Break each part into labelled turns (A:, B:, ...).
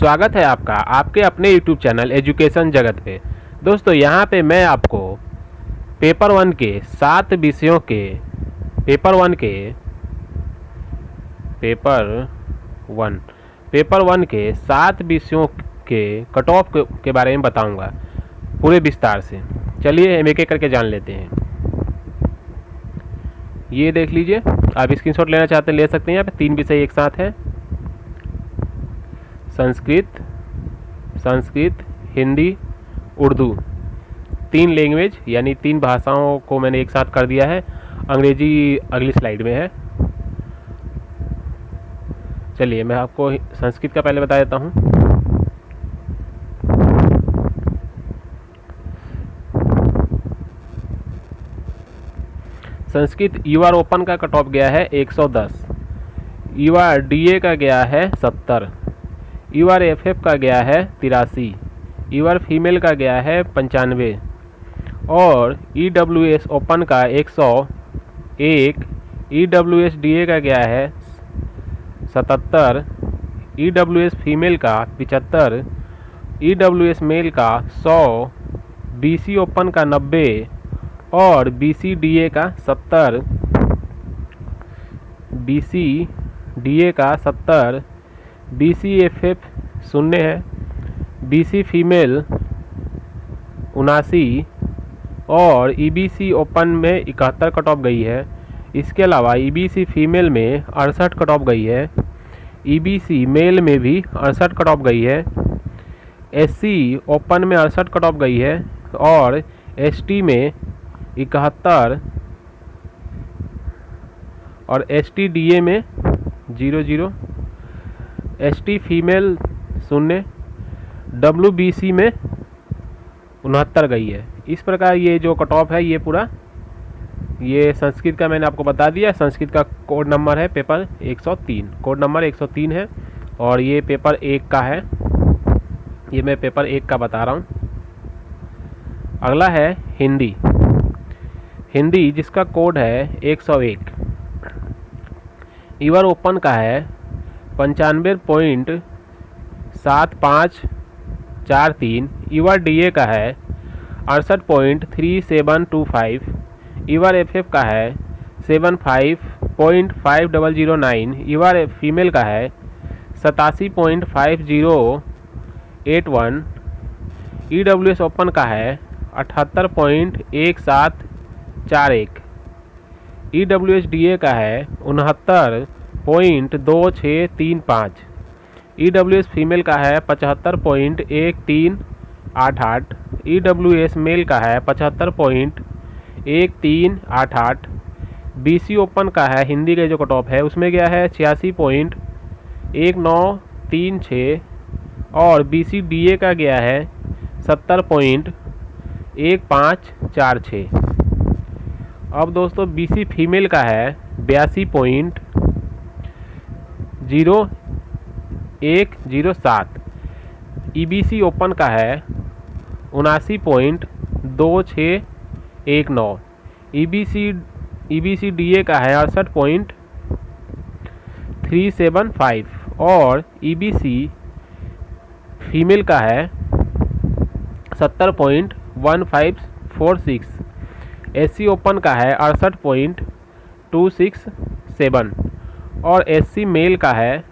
A: स्वागत है आपका आपके अपने YouTube चैनल एजुकेशन जगत पे। दोस्तों यहाँ पे मैं आपको पेपर वन के 7 विषयों के पेपर वन के 7 विषयों के कट ऑफ के बारे में बताऊंगा पूरे विस्तार से। चलिए हम एक एक करके जान लेते हैं। ये देख लीजिए, आप स्क्रीनशॉट लेना चाहते हैं ले सकते हैं। यहाँ पे 3 विषय एक साथ हैं, संस्कृत, हिंदी, उर्दू। 3 लैंग्वेज यानी 3 भाषाओं को मैंने एक साथ कर दिया है। अंग्रेजी अगली स्लाइड में है। चलिए मैं आपको संस्कृत का पहले बता देता हूँ। संस्कृत यूआर ओपन का कट ऑफ गया है 110, यूआर डीए का गया है 70, यूआर एफएफ का गया है 83, यूआर फीमेल का गया है 95 और ईडब्ल्यूएस ओपन का 101, ईडब्ल्यूएस डीए का गया है 77, ईडब्ल्यूएस फीमेल का 75, ईडब्ल्यूएस मेल का 100, बीसी ओपन का 90 और बीसी डीए का 70, बीसी डीए का 70, बीसी एफएफ 0 है, बीसी फीमेल 79 और ईबीसी ओपन में 71 कट ऑफ गई है। इसके अलावा ईबीसी फीमेल में 68 कट ऑफ गई है, ईबीसी मेल में भी 68 कट ऑफ गई है, एससी ओपन में 68 कट ऑफ गई है और एसटी में 71 और एसटी डीए में 00, एसटी फीमेल 0, डब्ल्यूबीसी में 69 गई है। इस प्रकार ये जो कट ऑफ है ये पूरा ये संस्कृत का मैंने आपको बता दिया। संस्कृत का कोड नंबर है पेपर 103, कोड नंबर 103 है और ये पेपर 1 का है। ये मैं पेपर 1 का बता रहा हूँ। अगला है हिंदी। हिंदी जिसका कोड है 101, ईवर ओपन का है 95.7543, ईवर डीए का है 68.3725, ईवर एफएफ का है 75.5009, ईवर फीमेल का है 87.5081, ईडब्ल्यूएस ओपन का है 78.1741, ईडब्ल्यूएस डीए का है 69.2635, ईडब्ल्यूएस फीमेल का है 75.1388, ईडब्ल्यूएस मेल का है 75.1388, बीसी ओपन का है हिंदी का जो कट ऑफ है उसमें गया है 86.1936 और बीसी डीए का गया है 70.1546। अब दोस्तों बीसी फीमेल का है 82.0107, ईबीसी ओपन का है 79.2619, ईबीसी डीए का है 68.375 और ईबीसी फीमेल का है 70.1546, एससी ओपन का है 68.267 और एससी मेल का है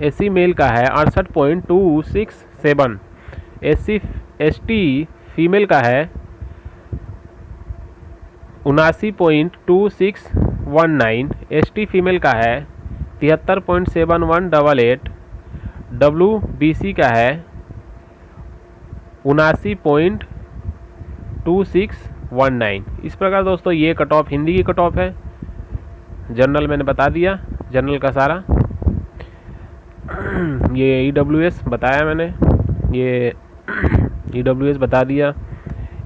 A: 68.267, एसटी फीमेल का है 79.2619, एसटी फीमेल का है 73.7188, डब्ल्यूबीसी का है 79.2619। इस प्रकार दोस्तों ये कट ऑफ हिंदी की कट ऑफ है। जनरल मैंने बता दिया, जनरल का सारा। ये ईडब्ल्यूएस बताया मैंने, ये ईडब्ल्यूएस बता दिया,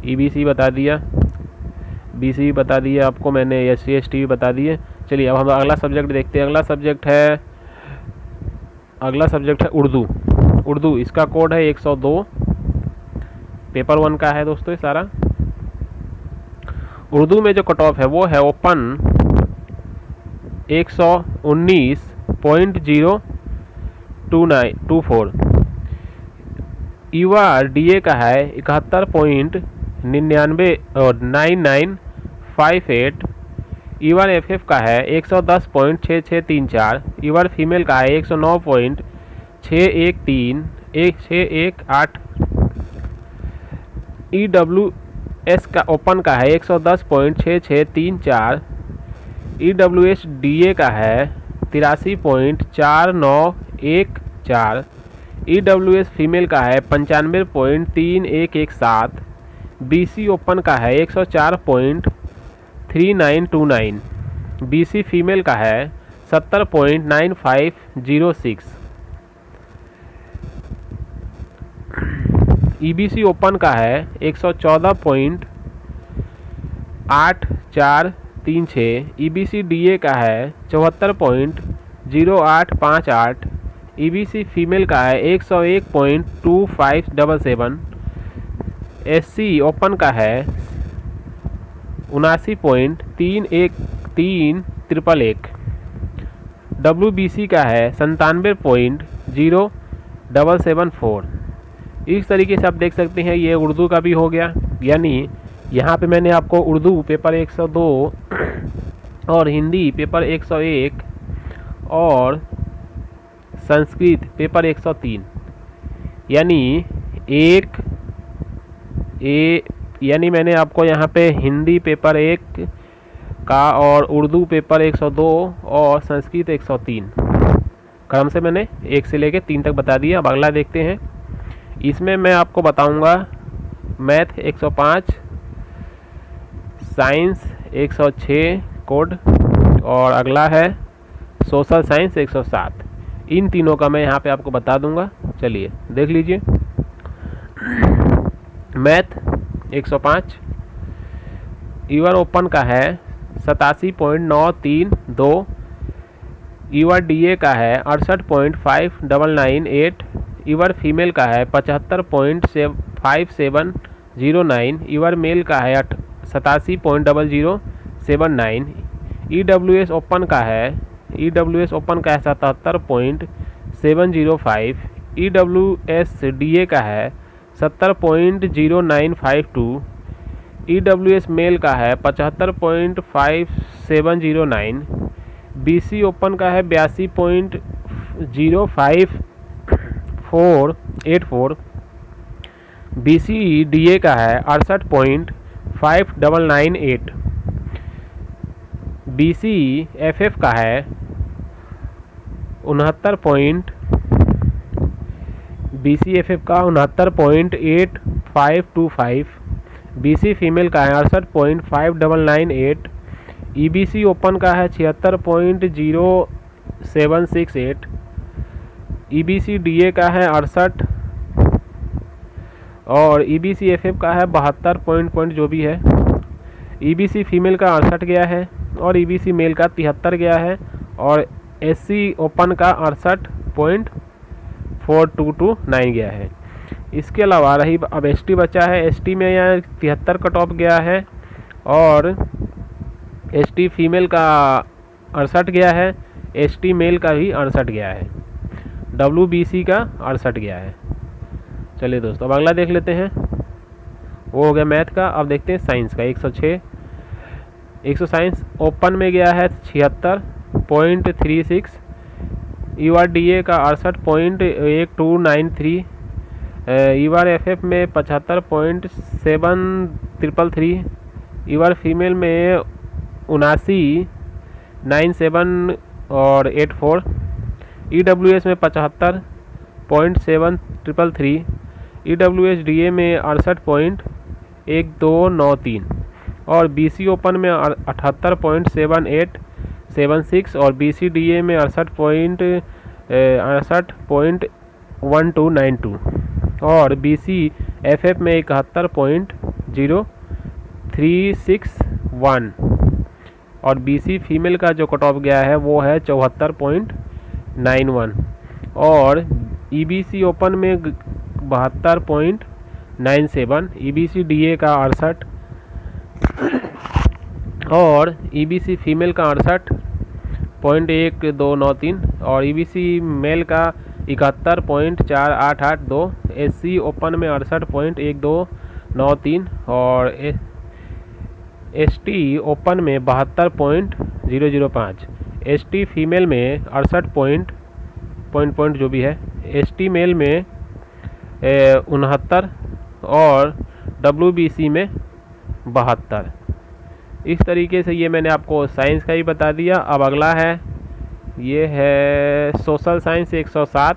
A: ईबीसी बता दिया, बीसी बता दिया आपको मैंने, एससी एसटी भी बता दिए। चलिए अब हम अगला सब्जेक्ट देखते हैं। अगला सब्जेक्ट है उर्दू। उर्दू इसका कोड है 102, पेपर 1 का है दोस्तों ये सारा। उर्दू में जो कट ऑफ है वो है ओपन 119.0 18.24। युवा डीए का है 71.99 और 9958। युवा एफएफ का है 110.6634। युवा फीमेल का है 109.613 EWS का ओपन का है 110.6634। EWS डीए का है 83.4914। EWS फीमेल का है 95.3117। BC ओपन का है 104.3929। BC फीमेल का है 70.9506। EBC ओपन का है 114.8436। EBC डीए का है 74.0858। EBC फीमेल का है 101.2577। SC ओपन का है 79.313111। WBC का है 97.0774। इस तरीके से आप देख सकते हैं। ये उर्दू का भी हो गया, यानी यहाँ पे मैंने आपको उर्दू पेपर 102 और हिंदी पेपर 101 और संस्कृत पेपर 103 यानी मैंने आपको यहाँ पे हिंदी पेपर 1 का और उर्दू पेपर 102 और संस्कृत 103 क्रम से मैंने 1 से लेकर 3 तक बता दिया। अब अगला देखते हैं। इसमें मैं आपको बताऊंगा मैथ 105, साइंस 106 कोड और अगला है सोशल साइंस 107। इन तीनों का मैं यहाँ पे आपको बता दूंगा। चलिए देख लीजिए। मैथ 105 ईवर ओपन का है 87.932। ईवर डीए का है 68.5998। ईवर फीमेल का है 75.5709। ईवर मेल का है 87.0079। EWS ओपन का है 77.705। EWS डीए का है 70.0952। EWS मेल का है 75.5709। BC ओपन का है 82.05484। BC डीए का है 68.5998। BC FF का है 69.8525। BC फीमेल का है 68.5998। EBC ओपन का है 76.0768। EBC DA का है 68 और EBC FF का है 72 पॉइंट जो भी है। EBC फीमेल का 68 गया है और EBC मेल का 73 गया है और SC ओपन का 68.4229 गया है। इसके अलावा रही अब ST बचा है। ST में यहाँ 73 कट ऑफ गया है और ST फीमेल का 68 गया है। ST मेल का भी 68 गया है। WBC का 68 गया है। चलिए दोस्तों अब अगला देख लेते हैं। वो हो गया मैथ का। अब देखते हैं साइंस का 106। 100 साइंस ओपन में गया है 76.36। URDA का 68.1293। URFF में 75.7333। UR फीमेल में 79.97 और 84। EWS में 75.7333। EWS DA में 68.1293 और BC ओपन में 78.7876 और BC DA में 68.1292 और BC FF में 71.0361 और BC फीमेल का जो कट ऑफ गया है वो है 74.91 और EBC ओपन में 72.97। EBC DA का 68 और EBC फीमेल का 68.1293 और EBC मेल का 71.4882, SC ओपन में 68.1293 और ST ओपन में 72.005, ST फीमेल में 68 पॉइंट जो भी है, ST मेल में 69 और WBC में 72। इस तरीके से ये मैंने आपको साइंस का ही बता दिया। अब अगला है, ये है सोशल साइंस 107।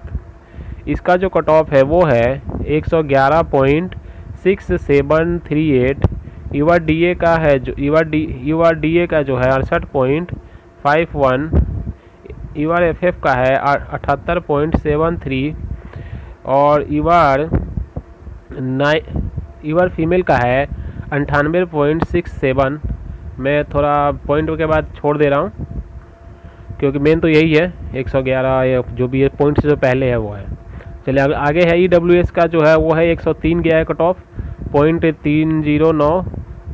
A: इसका जो कट ऑफ है वो है 111.6738। युवा DA का है जो युवा DA का जो है 68.51, युवा FF का है 78.73 और युवा फीमेल का है 98.67। मैं थोड़ा पॉइंट के बाद छोड़ दे रहा हूँ क्योंकि मेन तो यही है 111 या जो भी है पॉइंट से जो पहले है वो है। चलिए आगे है EWS का जो है वो है 103 गया है कट ऑफ, 0.309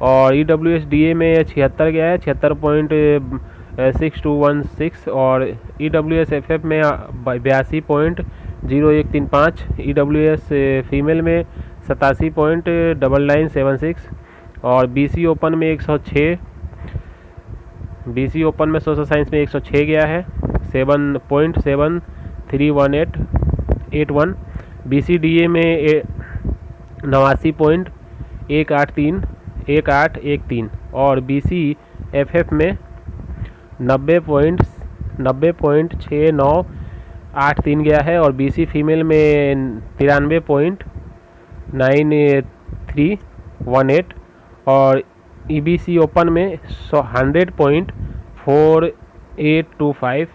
A: और EWS DA में 76 गया है 76.6216 और EWS FF में 82.0135, EWS फीमेल में 87.9976 और BC ओपन में 106, BC ओपन में सोशल साइंस में 106 गया है 7.731881, BC DA में 89.183 और BC FF में 90.6983 गया है और BC फीमेल में 93.9318 और EBC ओपन में 100.4825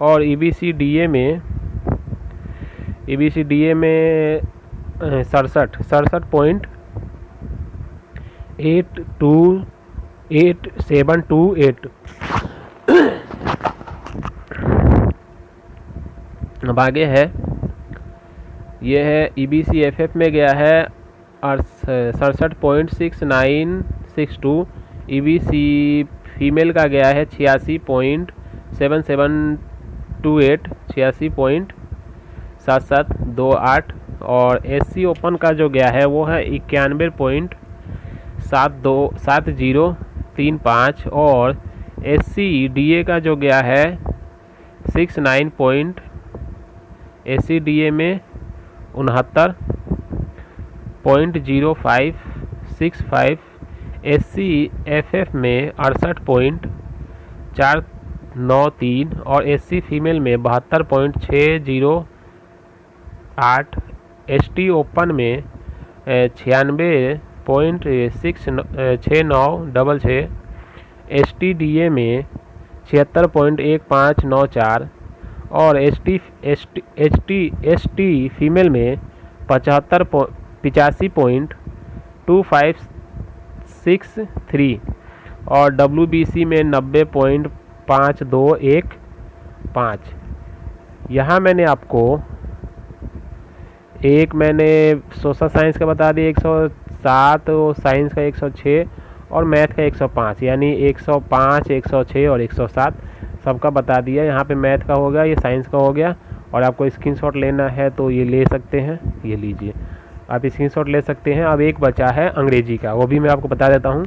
A: और EBC DA में 67.828728। अब आगे है, ये है EBC FF में गया है 67.6962, EBC फीमेल का गया है 86.7728 86.7728 और SC ओपन का जो गया है वो है 91.7035 और SC DA का जो गया है 69. SC DA में 69.0565, SC FF में 68.493 और SC फीमेल में 72.608, ST ओपन में 96.6966, ST DA में 76.1594 और ST फीमेल में 85.2563 और WBC में 90.5215। यहाँ मैंने आपको मैंने सोशल साइंस का बता दिया 107 और साइंस का 106 और मैथ का 105, यानी 105, 106 और 107 सबका बता दिया। यहाँ पे मैथ का हो गया, ये साइंस का हो गया और आपको स्क्रीनशॉट लेना है तो ये ले सकते हैं, ये लीजिए आप स्क्रीनशॉट ले सकते हैं। अब एक बचा है अंग्रेजी का, वो भी मैं आपको बता देता हूँ।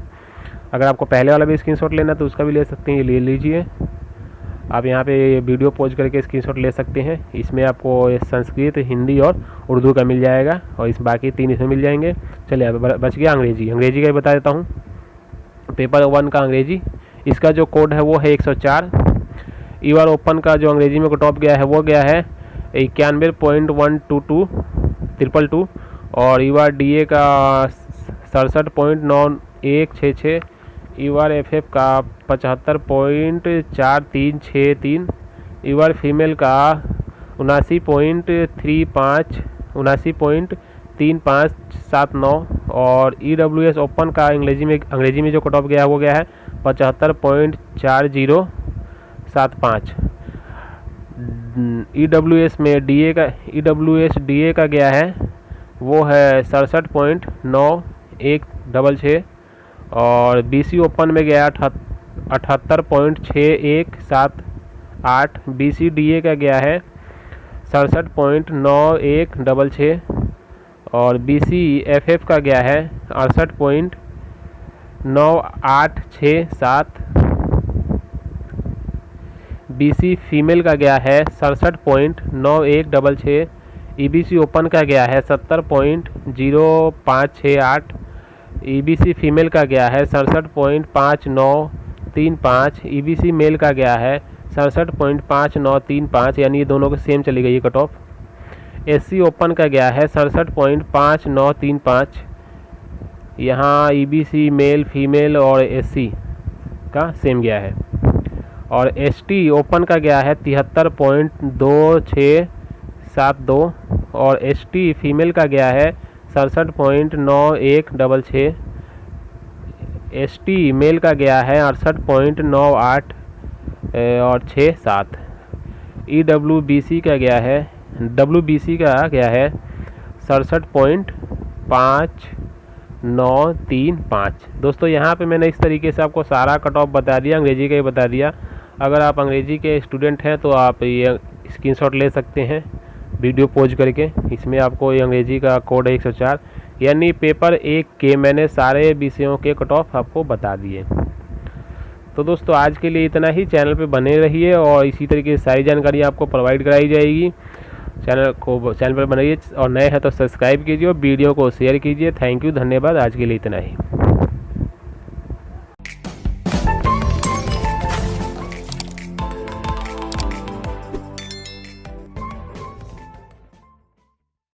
A: अगर आपको पहले वाला भी स्क्रीनशॉट लेना तो उसका भी ले सकते हैं, ये ले लीजिए। आप यहाँ पे वीडियो पॉज करके स्क्रीनशॉट ले सकते हैं। इसमें आपको संस्कृत, हिंदी और उर्दू का मिल जाएगा और इस बाकी 3 इसमें मिल जाएंगे। चलिए अब बच गया अंग्रेजी का ही बता देता हूँ। पेपर 1 का अंग्रेजी, इसका जो कोड है वो है 104। ईवार ओपन का जो अंग्रेजी में कट ऑफ गया है वो गया है 91.122 और ईवार DA का 67.9166, ईवार FF का 75.4363, ईवार फीमेल का 79.3579 और EWS ओपन का अंग्रेजी में जो कट ऑफ गया है वो गया है 75.4075। EWS DA का गया है वो है 67.9166 और BC ओपन में गया 78.6178। BC DA का गया है 67.9166 और BCFF का गया है 68.9867। BC फीमेल का गया है 67.9166। EBC ओपन का गया है 70.0568। EBC फीमेल का गया है 67.5935। EBC मेल का गया है 67.5935, यानी ये दोनों के सेम चली गई है कट ऑफ। SC ओपन का गया है 67.5935। यहाँ EBC मेल फीमेल और SC का सेम गया है। और ST ओपन का गया है 73.2672 और ST फीमेल का गया है 67.9166। ST मेल का गया है 68.98 और 67। EWBC का गया है WBC का गया है 67.5935। दोस्तों यहाँ पे मैंने इस तरीके से आपको सारा कट ऑफ बता दिया, अंग्रेजी का ही बता दिया। अगर आप अंग्रेजी के स्टूडेंट हैं तो आप ये स्क्रीनशॉट ले सकते हैं वीडियो पॉज करके। इसमें आपको ये अंग्रेजी का कोड है 104, यानी पेपर 1 के मैंने सारे विषयों के कट ऑफ आपको बता दिए। तो दोस्तों आज के लिए इतना ही। चैनल पे बने रहिए और इसी तरीके से सारी जानकारी आपको प्रोवाइड कराई जाएगी। चैनल पर बने रहिए और नए हैं तो सब्सक्राइब कीजिए और वीडियो को शेयर कीजिए। थैंक यू, धन्यवाद। आज के लिए इतना ही।